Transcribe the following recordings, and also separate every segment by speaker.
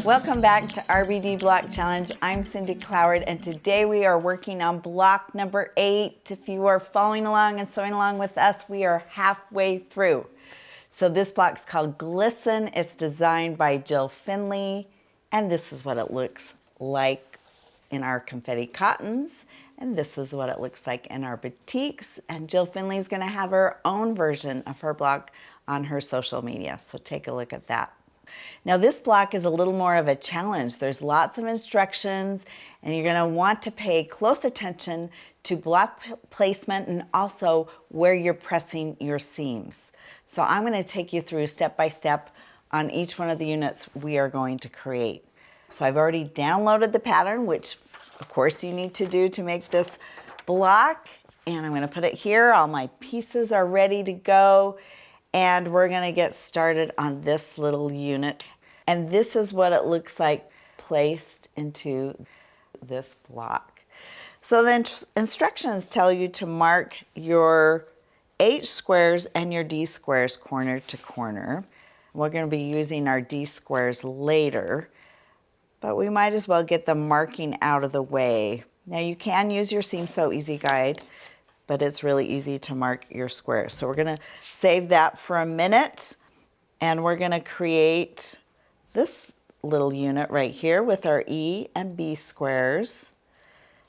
Speaker 1: Welcome back to RBD Block Challenge. I'm Cindy Cloward, and today we are working on block number 8. If you are following along and sewing along with us, we are halfway through. So this block's called Glisten. It's designed by Jill Finley, and this is what it looks like in our confetti cottons, and this is what it looks like in our batiks. And Jill Finley is going to have her own version of her block on her social media, so take a look at that. Now this block is a little more of a challenge. There's lots of instructions, and you're going to want to pay close attention to block placement and also where you're pressing your seams. So I'm going to take you through step by step on each one of the units we are going to create. So I've already downloaded the pattern, which of course you need to do to make this block, and I'm going to put it here. All my pieces are ready to go. And we're going to get started on this little unit. And this is what it looks like placed into this block. So the instructions tell you to mark your H squares and your D squares corner to corner. We're going to be using our D squares later, but we might as well get the marking out of the way. Now you can use your Seam Sew Easy Guide, but it's really easy to mark your squares. So we're gonna save that for a minute, and we're gonna create this little unit right here with our E and B squares.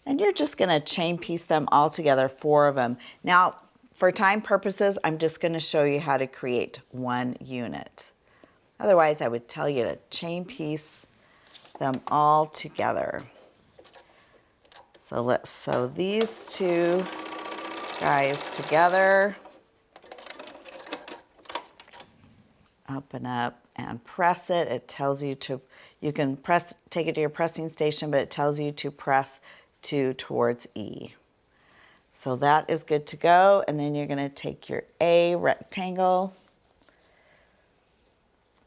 Speaker 1: And you're just gonna chain piece them all together, 4 of them. Now, for time purposes, I'm just gonna show you how to create one unit. Otherwise, I would tell you to chain piece them all together. So let's sew these 2 guys together, open up and press it. It tells you to, you can press, take it to your pressing station, but it tells you to press towards E. So that is good to go. And then you're going to take your A rectangle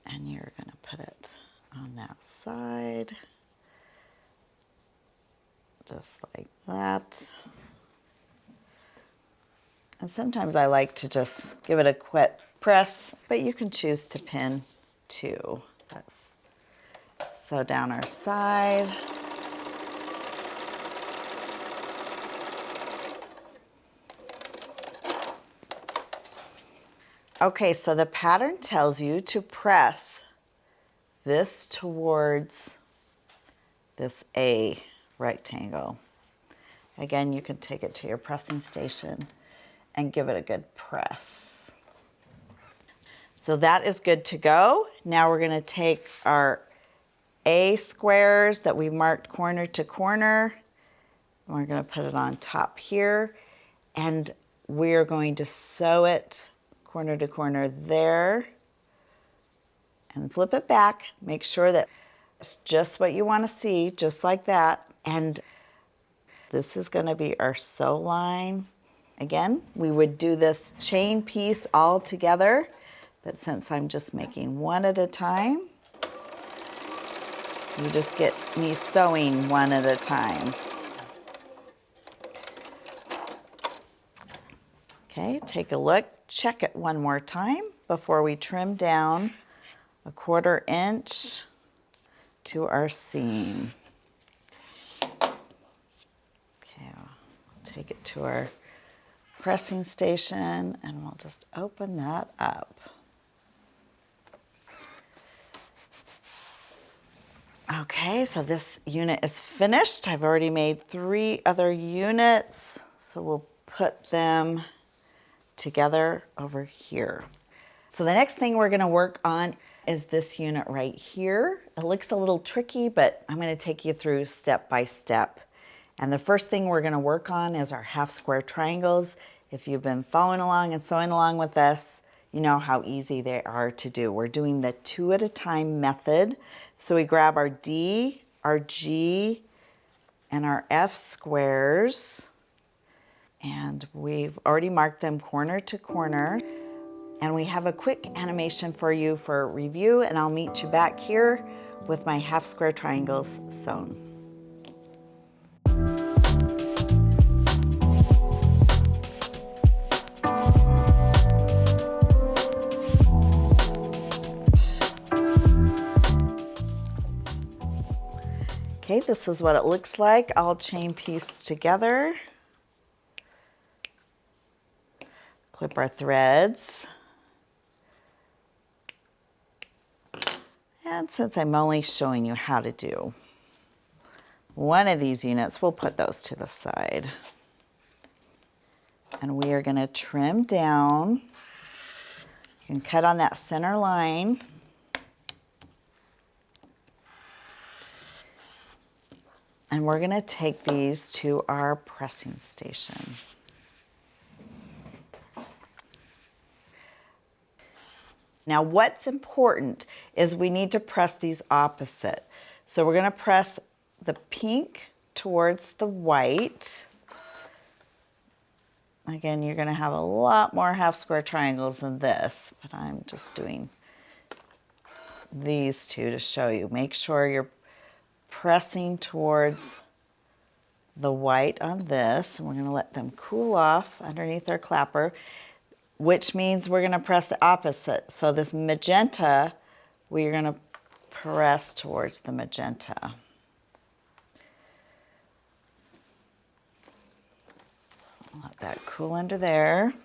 Speaker 1: and you're going to put it on that side, just like that. And sometimes I like to just give it a quick press, but you can choose to pin too. Let's sew down our side. Okay, so the pattern tells you to press this towards this A rectangle. Again, you can take it to your pressing station and give it a good press. So that is good to go. Now we're going to take our A squares that we marked corner to corner, and we're going to put it on top here, and we're going to sew it corner to corner there and flip it back. Make sure that it's just what you want to see, just like that. And this is going to be our sew line. Again, we would do this chain piece all together, but since I'm just making one at a time, you just get me sewing one at a time. Okay, take a look, check it one more time before we trim down 1/4 inch to our seam. Okay, we'll take it to our pressing station and we'll just open that up. Okay, so this unit is finished. I've already made 3 other units, so we'll put them together over here. So the next thing we're going to work on is this unit right here. It looks a little tricky, but I'm going to take you through step by step. And the first thing we're going to work on is our half square triangles. If you've been following along and sewing along with us, you know how easy they are to do. We're doing the 2 at a time method. So we grab our D, our G, and our F squares, and we've already marked them corner to corner. And we have a quick animation for you for review, and I'll meet you back here with my half square triangles sewn. Okay, this is what it looks like, all chain pieced together. Clip our threads. And since I'm only showing you how to do one of these units, we'll put those to the side. And we are going to trim down. You can cut on that center line. And we're going to take these to our pressing station. Now what's important is we need to press these opposite. So we're going to press the pink towards the white. Again, you're going to have a lot more half square triangles than this, but I'm just doing these two to show you. Make sure you're pressing towards the white on this, and we're going to let them cool off underneath our clapper, which means we're going to press the opposite. So this magenta, we're going to press towards the magenta. Let that cool under there.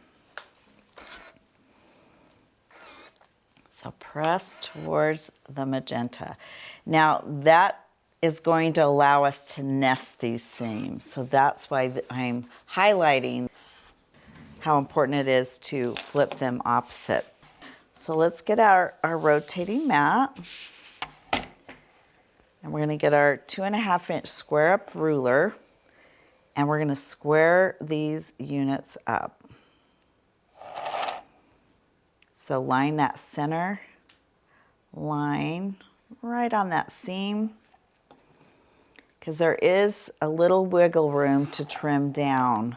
Speaker 1: So press towards the magenta. Now that is going to allow us to nest these seams. So that's why I'm highlighting how important it is to flip them opposite. So let's get our rotating mat. And we're going to get our 2.5-inch square up ruler. And we're going to square these units up. So line that center line right on that seam, because there is a little wiggle room to trim down.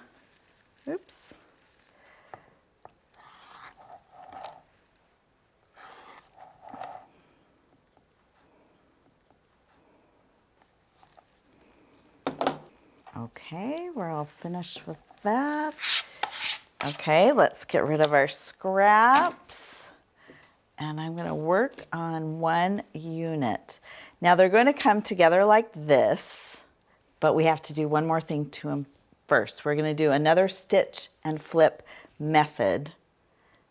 Speaker 1: Oops. Okay, we're all finished with that. Okay, let's get rid of our scraps. And I'm going to work on one unit. Now they're going to come together like this, but we have to do one more thing to them first. We're going to do another stitch and flip method.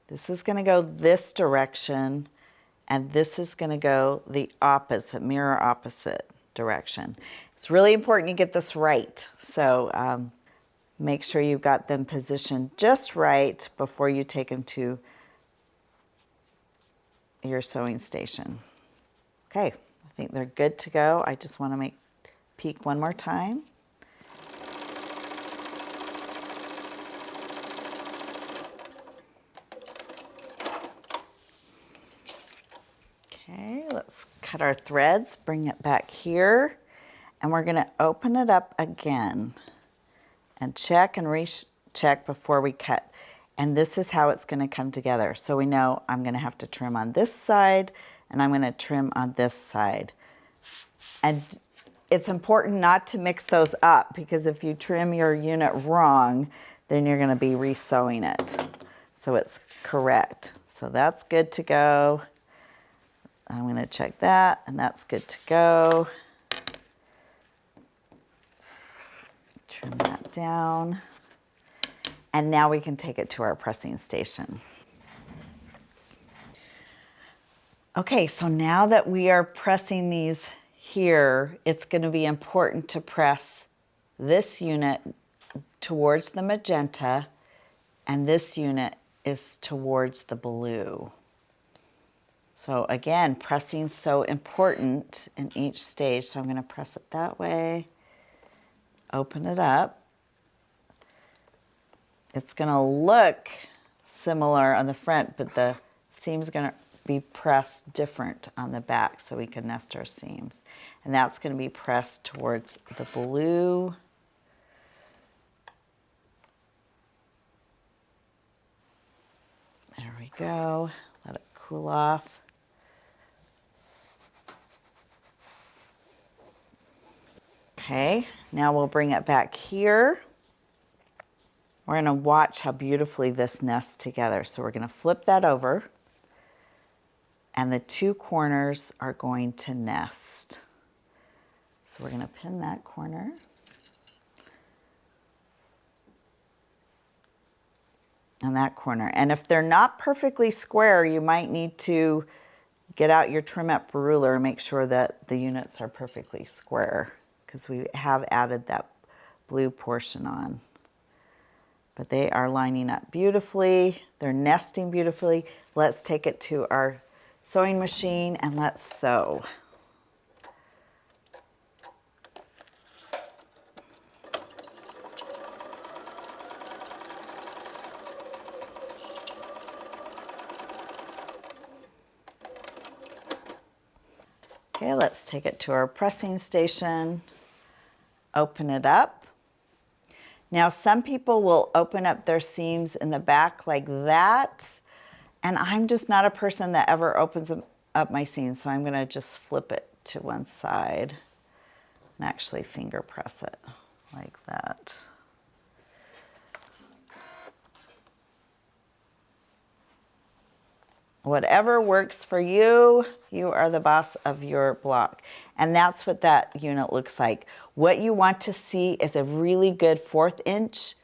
Speaker 1: This is going to go this direction, and this is going to go the opposite, mirror opposite direction. It's really important you get this right. So make sure you've got them positioned just right before you take them to your sewing station. Okay, I think they're good to go. I just want to peek one more time. Okay, let's cut our threads, bring it back here, and we're going to open it up again and check and recheck before we cut. And this is how it's going to come together. So we know I'm going to have to trim on this side, and I'm going to trim on this side. And it's important not to mix those up, because if you trim your unit wrong, then you're going to be resewing it. So it's correct. So that's good to go. I'm going to check that, and that's good to go. Trim that down. And now we can take it to our pressing station. Okay, so now that we are pressing these here, it's going to be important to press this unit towards the magenta, and this unit is towards the blue. So again, pressing is so important in each stage. So I'm going to press it that way, open it up. It's going to look similar on the front, but the seam's going to be pressed different on the back so we can nest our seams. And that's going to be pressed towards the blue. There we go. Let it cool off. Okay, now we'll bring it back here. We're going to watch how beautifully this nests together. So we're going to flip that over, and the two corners are going to nest. So we're going to pin that corner. And that corner. And if they're not perfectly square, you might need to get out your trim up ruler and make sure that the units are perfectly square, because we have added that blue portion on. But they are lining up beautifully. They're nesting beautifully. Let's take it to our sewing machine and let's sew. Okay, let's take it to our pressing station, open it up. Now, some people will open up their seams in the back like that, and I'm just not a person that ever opens up my seams, so I'm gonna just flip it to one side and actually finger press it like that. Whatever works for you, you are the boss of your block. And that's what that unit looks like. What you want to see is a really good 1/4 inch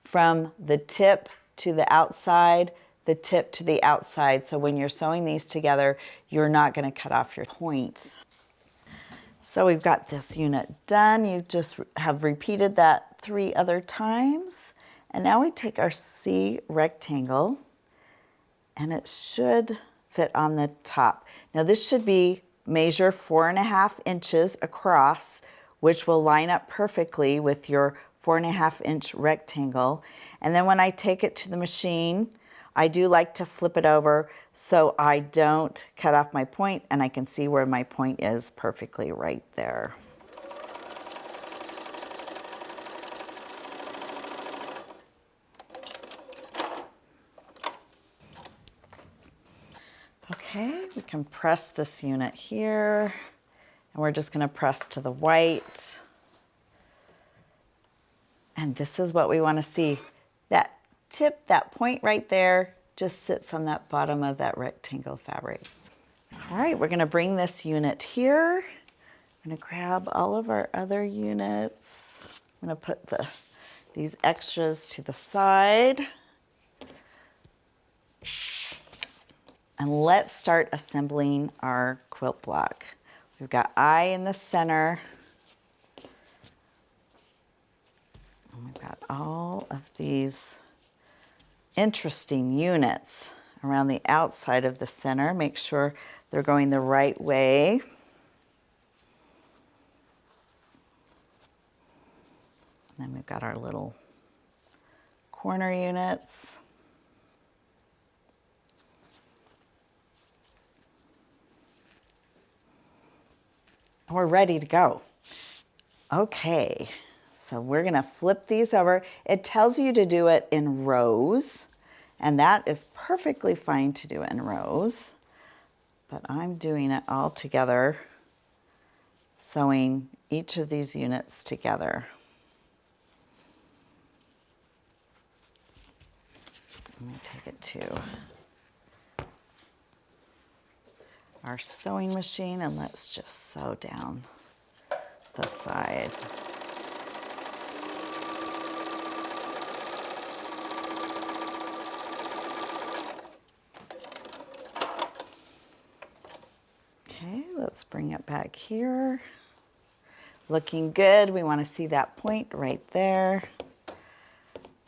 Speaker 1: from the tip to the outside, the tip to the outside. So when you're sewing these together, you're not going to cut off your point. So we've got this unit done. You just have repeated that 3 other times. And now we take our C rectangle, and it should fit on the top. Now this should be measure 4.5 inches across, which will line up perfectly with your 4.5 inch rectangle. And then when I take it to the machine, I do like to flip it over so I don't cut off my point, and I can see where my point is perfectly right there. Okay, we can press this unit here, and we're just going to press to the white. And this is what we want to see. That tip, that point right there, just sits on that bottom of that rectangle fabric. All right, we're going to bring this unit here. I'm going to grab all of our other units. I'm going to put these extras to the side. And let's start assembling our quilt block. We've got I in the center. And we've got all of these interesting units around the outside of the center. Make sure they're going the right way. And then we've got our little corner units. We're ready to go. Okay, so we're gonna flip these over. It tells you to do it in rows, and that is perfectly fine to do it in rows, but I'm doing it all together, sewing each of these units together. Let me take it to our sewing machine and let's just sew down the side. Okay, let's bring it back here. Looking good. We want to see that point right there.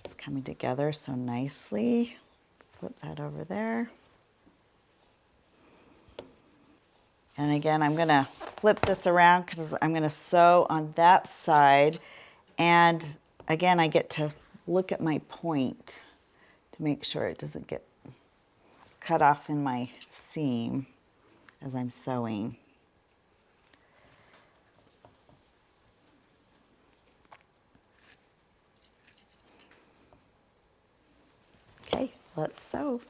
Speaker 1: It's coming together so nicely. Flip that over there. And again, I'm going to flip this around because I'm going to sew on that side. And again, I get to look at my point to make sure it doesn't get cut off in my seam as I'm sewing. Okay, let's sew.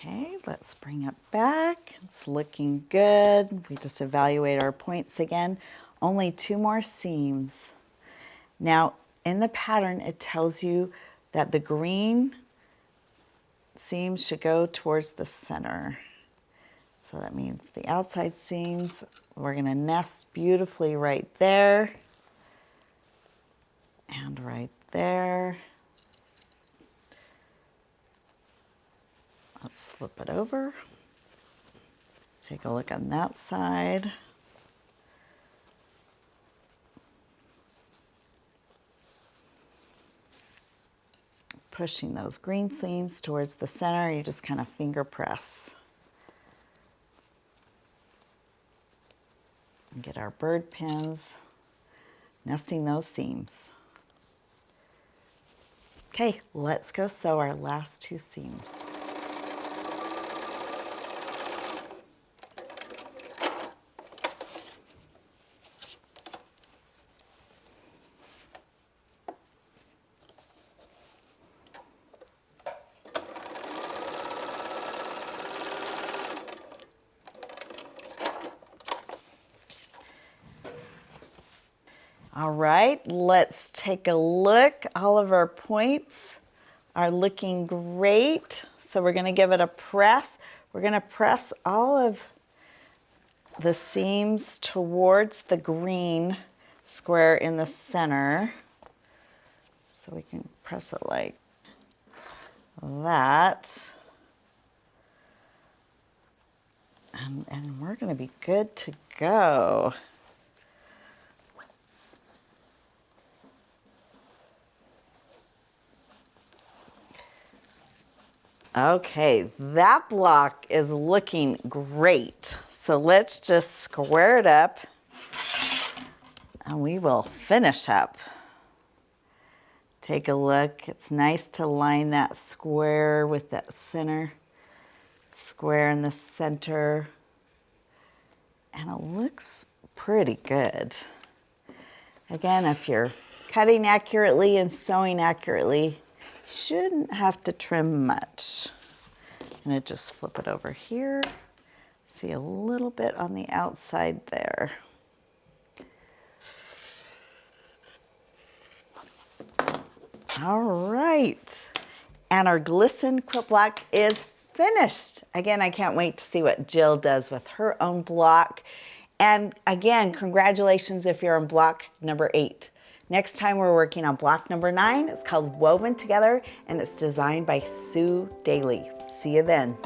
Speaker 1: Okay, let's bring it back. It's looking good. We just evaluate our points again. Only 2 more seams. Now, in the pattern, it tells you that the green seams should go towards the center. So that means the outside seams, we're gonna nest beautifully right there and right there. Let's flip it over. Take a look on that side. Pushing those green seams towards the center, you just kind of finger press. And get our bird pins, nesting those seams. Okay, let's go sew our last 2 seams. All right, let's take a look. All of our points are looking great. So we're gonna give it a press. We're gonna press all of the seams towards the green square in the center. So we can press it like that. And we're gonna be good to go. Okay, that block is looking great. So let's just square it up and we will finish up. Take a look. It's nice to line that square with that center square in the center. And it looks pretty good. Again, if you're cutting accurately and sewing accurately, shouldn't have to trim much. I'm gonna just flip it over here. See a little bit on the outside there. All right, and our Glisten quilt block is finished. Again, I can't wait to see what Jill does with her own block. And again, congratulations if you're on block number 8. Next time we're working on block number 9. It's called Woven Together and it's designed by Sue Daly. See you then.